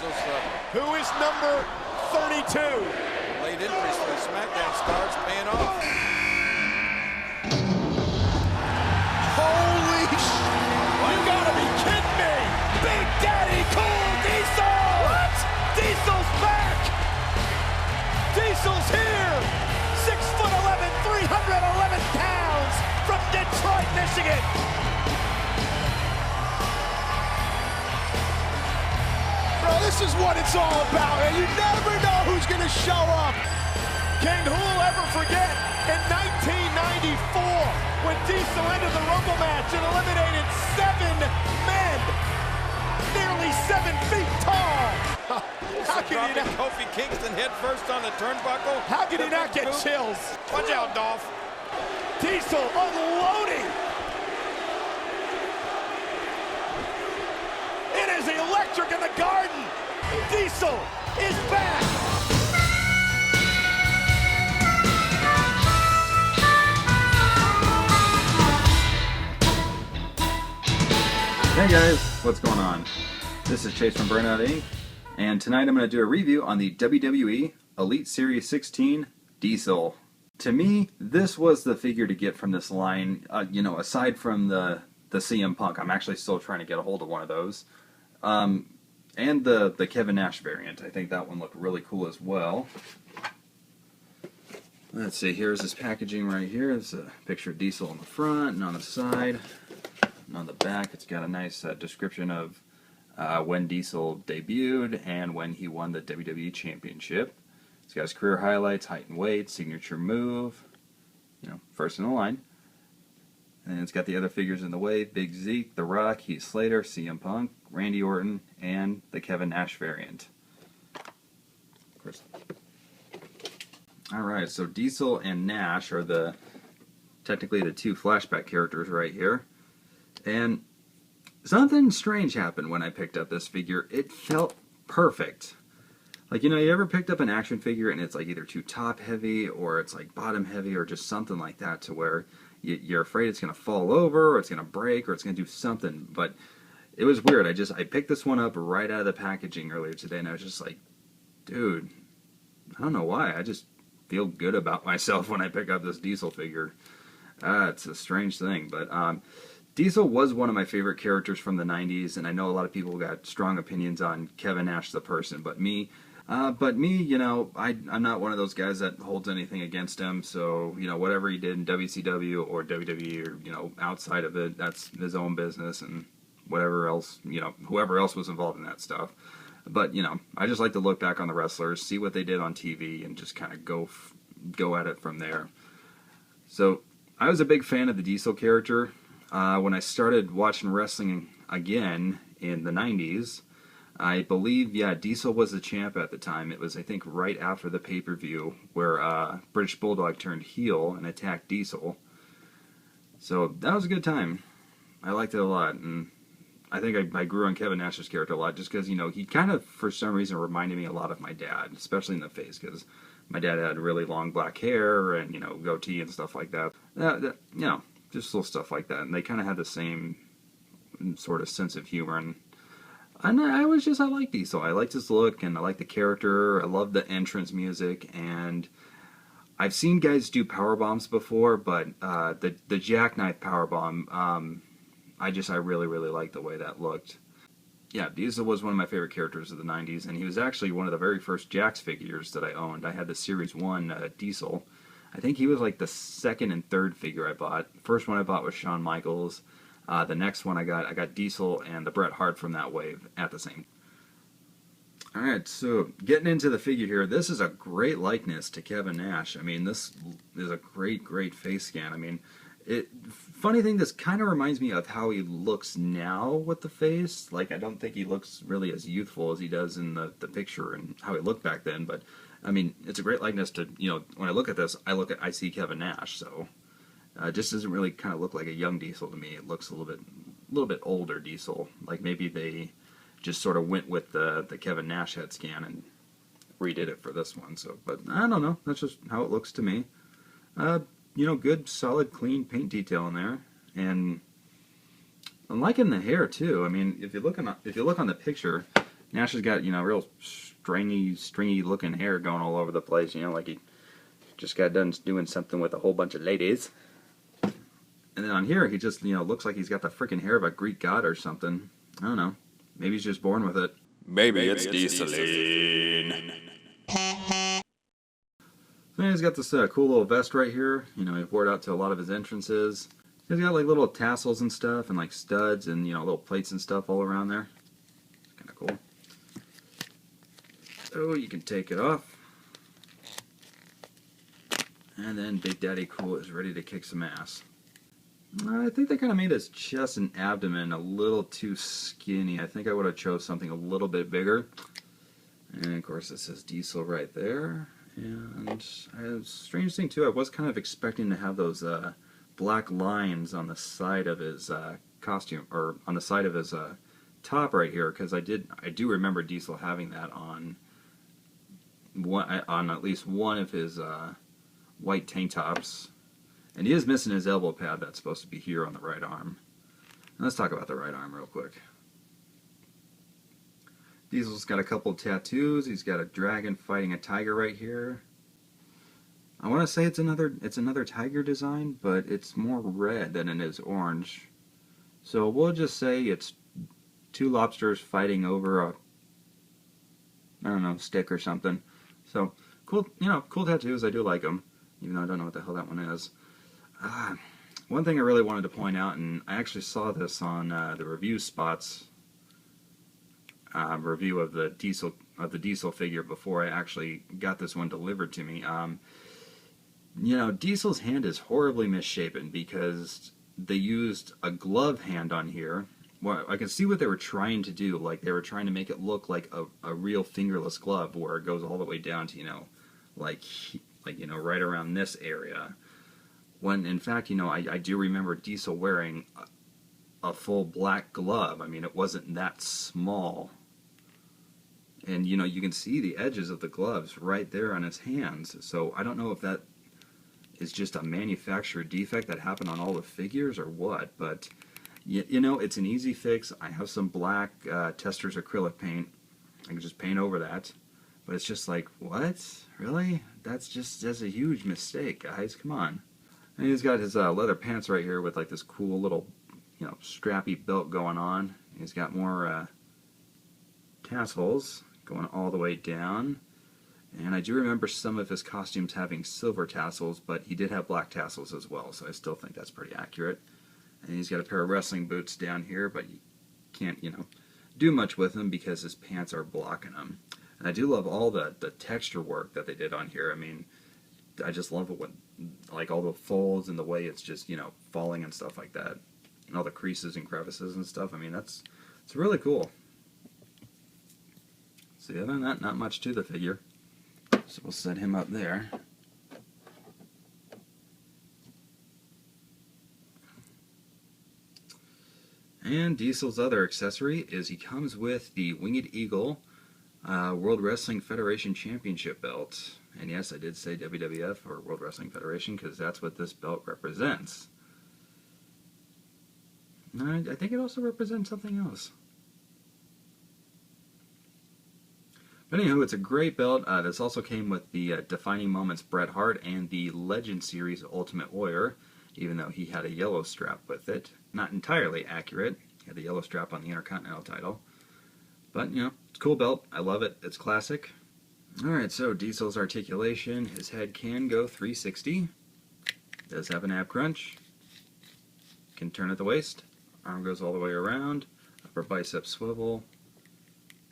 those, Who is number 32? late injuries for the SmackDown stars paying off. Holy You gotta be kidding me! Big Daddy Cool Diesel! What? Diesel's back! Diesel's here! 6'11", 311 pounds from Detroit, Michigan! Bro, this is what it's all about, and you never know who's gonna show up. Can who will ever forget in 1994 when Diesel entered the Rumble match and eliminated 7 men, nearly 7 feet tall. How can you not? Kofi Kingston head first on the turnbuckle. How can you not get chills? Watch out, Dolph. Diesel unloading. It is electric in the garden. Diesel is back. Hey guys, what's going on? This is Chase from Burnout Inc. And tonight I'm going to do a review on the WWE Elite Series 16 Diesel. To me, this was the figure to get from this line, aside from the CM Punk. I'm actually still trying to get a hold of one of those. And the Kevin Nash variant. I think that one looked really cool as well. Let's see, here's his packaging right here. There's a picture of Diesel on the front and on the side. And on the back, it's got a nice description of when Diesel debuted and when he won the WWE Championship. It's got his career highlights, height and weight, signature move, first in the line. And it's got the other figures in the way: Big Zeke, The Rock, Heath Slater, CM Punk, Randy Orton, and the Kevin Nash variant. Of course. Alright, so Diesel and Nash are technically the two flashback characters right here. And something strange happened when I picked up this figure. It felt perfect. Like, you ever picked up an action figure and it's like either too top heavy or it's like bottom heavy or just something like that to where you're afraid it's going to fall over or it's going to break or it's going to do something. But it was weird. I picked this one up right out of the packaging earlier today and I was just like, dude, I don't know why. I just feel good about myself when I pick up this Diesel figure. It's a strange thing, but Diesel was one of my favorite characters from the 90s, and I know a lot of people got strong opinions on Kevin Nash the person, but me, I'm not one of those guys that holds anything against him, so, whatever he did in WCW or WWE or, outside of it, that's his own business, and whatever else, whoever else was involved in that stuff. But, I just like to look back on the wrestlers, see what they did on TV, and just kind of go at it from there. So, I was a big fan of the Diesel character. When I started watching wrestling again in the 90s, I believe, Diesel was the champ at the time. It was, I think, right after the pay-per-view where British Bulldog turned heel and attacked Diesel. So that was a good time. I liked it a lot, and I think I grew on Kevin Nash's character a lot just because, he kind of, for some reason, reminded me a lot of my dad, especially in the face, because my dad had really long black hair and, goatee and stuff like that. Just little stuff like that, and they kind of had the same sort of sense of humor, and I like Diesel. I liked his look, and I liked the character. I loved the entrance music, and I've seen guys do power bombs before, but the jackknife power bomb, I really, really liked the way that looked. Yeah, Diesel was one of my favorite characters of the 90s, and he was actually one of the very first Jakks figures that I owned. I had the Series 1 Diesel. I think he was like the second and third figure I bought. First one I bought was Shawn Michaels. The next one I got Diesel and the Bret Hart from that wave at the same. Alright, so getting into the figure here, this is a great likeness to Kevin Nash. I mean, this is a great, great face scan. I mean, funny thing, this kind of reminds me of how he looks now with the face. Like, I don't think he looks really as youthful as he does in the picture and how he looked back then, but I mean, it's a great likeness to, when I look at this, I see Kevin Nash, so it just doesn't really kind of look like a young Diesel to me. It looks a little bit older Diesel. Like maybe they just sort of went with the Kevin Nash head scan and redid it for this one. So, but I don't know. That's just how it looks to me. Good, solid, clean paint detail in there, and I'm liking the hair too. I mean, if you look on the picture, Nash has got, you know, real stringy looking hair going all over the place, you know, like he just got done doing something with a whole bunch of ladies. And then on here, he just, you know, looks like he's got the freaking hair of a Greek god or something. I don't know. Maybe he's just born with it. Maybe it's Dieseline. So he's got this cool little vest right here. You know, he wore it out to a lot of his entrances. He's got like little tassels and stuff, and like studs and, you know, little plates and stuff all around there. It's kind of cool. So you can take it off. And then Big Daddy Cool is ready to kick some ass. I think they kind of made his chest and abdomen a little too skinny. I think I would have chose something a little bit bigger. And of course it says Diesel right there. And strange thing too, I was kind of expecting to have those black lines on the side of his costume, or on the side of his top right here, because I do remember Diesel having that on at least one of his white tank tops. And he is missing his elbow pad that's supposed to be here on the right arm. And let's talk about the right arm real quick. Diesel's got a couple tattoos. He's got a dragon fighting a tiger right here. I want to say it's another tiger design, but it's more red than it is orange. So we'll just say it's two lobsters fighting over a, I don't know, stick or something. So cool, you know, cool tattoos. I do like them, even though I don't know what the hell that one is. One thing I really wanted to point out, and I actually saw this on the review spots review of the Diesel figure before I actually got this one delivered to me. You know, Diesel's hand is horribly misshapen because they used a glove hand on here. Well, I can see what they were trying to do. Like, they were trying to make it look like a real fingerless glove, where it goes all the way down to, you know, like you know, right around this area. When, in fact, you know, I do remember Diesel wearing a full black glove. I mean, it wasn't that small. And, you know, you can see the edges of the gloves right there on his hands. So I don't know if that is just a manufacturer defect that happened on all the figures or what. But, you know, it's an easy fix. I have some black Testors acrylic paint. I can just paint over that. But it's just like, what? Really? That's a huge mistake, guys. Come on. And he's got his leather pants right here with like this cool little, you know, strappy belt going on. He's got more tassels going all the way down. And I do remember some of his costumes having silver tassels, but he did have black tassels as well, so I still think that's pretty accurate. And he's got a pair of wrestling boots down here, but you can't, you know, do much with them because his pants are blocking them. And I do love all the texture work that they did on here. I mean, I just love it when, like, all the folds and the way it's just, you know, falling and stuff like that. And all the creases and crevices and stuff. I mean, it's really cool. So other than that, not much to the figure. So we'll set him up there. And Diesel's other accessory is he comes with the Winged Eagle World Wrestling Federation Championship belt. And yes, I did say WWF, or World Wrestling Federation, because that's what this belt represents. I think it also represents something else. But anywho, it's a great belt. This also came with the Defining Moments Bret Hart and the Legend Series Ultimate Warrior, even though he had a yellow strap with it. Not entirely accurate. He had the yellow strap on the Intercontinental title. But, you know, it's a cool belt. I love it. It's classic. Alright, so Diesel's articulation. His head can go 360. Does have an ab crunch. Can turn at the waist. Arm goes all the way around. Upper bicep swivel.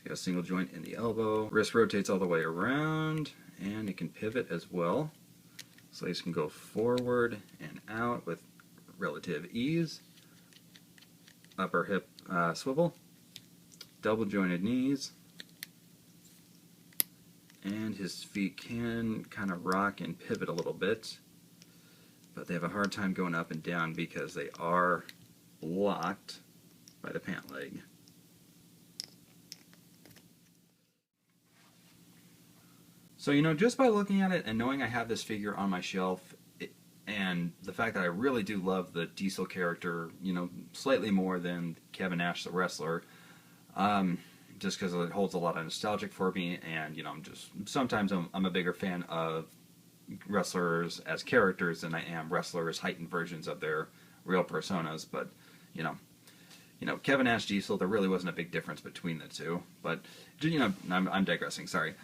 Got a single joint in the elbow. Wrist rotates all the way around. And it can pivot as well. Slaves can go forward and out with relative ease. Upper hip swivel. Double jointed knees. And his feet can kind of rock and pivot a little bit. But they have a hard time going up and down because they are blocked by the pant leg. So, you know, just by looking at it and knowing I have this figure on my shelf, and the fact that I really do love the Diesel character, you know, slightly more than Kevin Nash the wrestler, just because it holds a lot of nostalgic for me, and you know, sometimes I'm a bigger fan of wrestlers as characters than I am wrestlers heightened versions of their real personas. But you know, Kevin Nash, Diesel, there really wasn't a big difference between the two. But you know, I'm digressing. Sorry.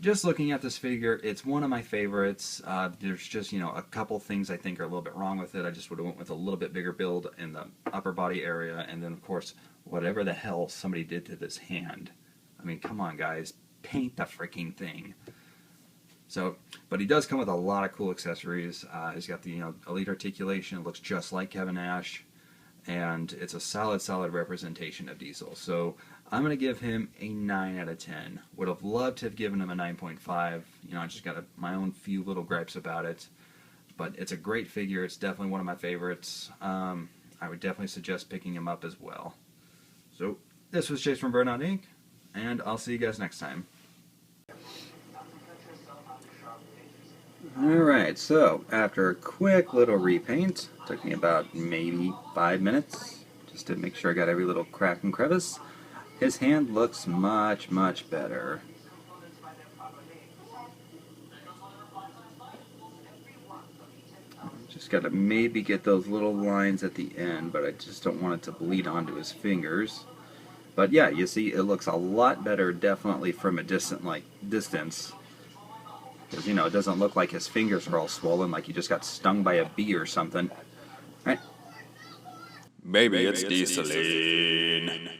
Just looking at this figure, it's one of my favorites. There's just, you know, a couple things I think are a little bit wrong with it. I just would have went with a little bit bigger build in the upper body area, and then of course whatever the hell somebody did to this hand. I mean, come on, guys, paint the freaking thing. So, but he does come with a lot of cool accessories. He's got the, you know, Elite articulation. It looks just like Kevin Nash, and it's a solid representation of Diesel. So I'm going to give him a 9 out of 10. Would have loved to have given him a 9.5. You know, I just got my own few little gripes about it. But it's a great figure. It's definitely one of my favorites. I would definitely suggest picking him up as well. So this was Chase from Burnout Inc., and I'll see you guys next time. Alright, so after a quick little repaint, took me about maybe 5 minutes, just to make sure I got every little crack and crevice, his hand looks much better. Just gotta maybe get those little lines at the end, but I just don't want it to bleed onto his fingers. But yeah, you see, it looks a lot better definitely from a distance. Because, you know, it doesn't look like his fingers are all swollen, like he just got stung by a bee or something. Right? Baby, it's Dieseline.